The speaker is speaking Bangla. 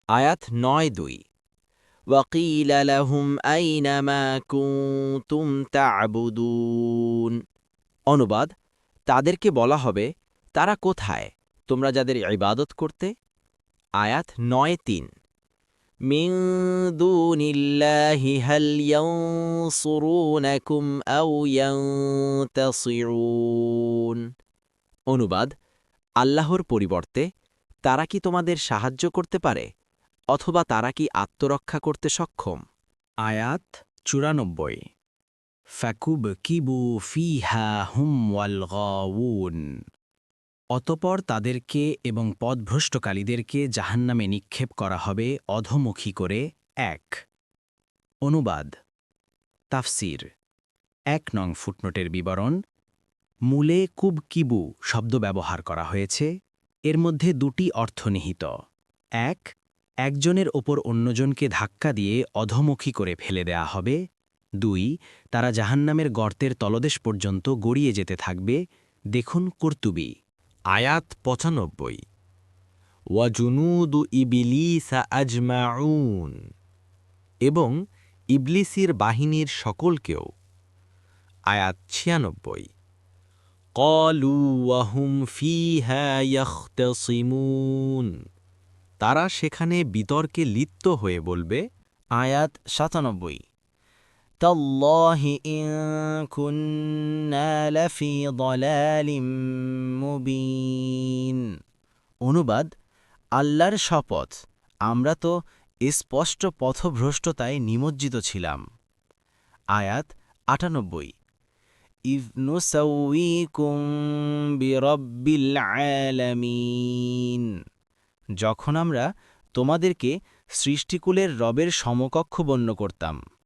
আয়াত ৯-২ وَقِيلَ لَهُمْ أَيْنَ مَا كُنتُمْ تَعْبُدُونَ অনুবাদ, তাদেরকে বলা হবে, তারা কোথায় তোমরা যাদের ইবাদত করতে? আয়াত ৯-৩ মিন দুনিল্লাহি হাল ইয়ানসুরুনাকুম আও ইয়ানতাসিরুন অনুবাদ, আল্লাহর পরিবর্তে তারা কি তোমাদের সাহায্য করতে পারে অথবা তারা কি আত্মরক্ষা করতে সক্ষম? আয়াত ৯৪ ফাকুবকিবু ফিহা হুম ওয়াল গাউন অতপর তাদেরকে এবং পথভ্রষ্টকারীদেরকে জাহান্নামে নিক্ষেপ করা হবে অধোমুখী করে। ১ অনুবাদ তাফসির ১ নং ফুটনোটের বিবরণ মূলে কুবকিবু শব্দ ব্যবহার করা হয়েছে। এর মধ্যে দুটি অর্থ নিহিত। ১ একজনের ওপর অন্যজনকে ধাক্কা দিয়ে অধোমুখী করে ফেলে দেয়া হবে। ২ তারা জাহান্নামের গর্তের তলদেশ পর্যন্ত গড়িয়ে যেতে থাকবে। দেখুন কুরতুবী। আয়াত ৯৫ ওয়াজুনুদু ইবলিসা আজমাউন এবং ইবলিসির বাহিনীর সকলকেও। আয়াত ৯৬ ক্বালু ওয়াহুম ফিহা ইয়াখতাসিমুন তারা সেখানে বিতর্কে লিপ্ত হয়ে বলবে। আয়াত ৯৭ তাল্লাহি ইন কুন্না লাফি দালালিম মুবিন অনুবাদ আল্লাহর শপথ, আমরা তো স্পষ্ট পথভ্রষ্টতায় নিমজ্জিত ছিলাম। আয়াত ৯৮ ইয নুসাউয়িকুম বিরব্বিল আলামিন যখন আমরা তোমাদেরকে সৃষ্টিকুলের রবের সমকক্ষ গণ্য করতাম।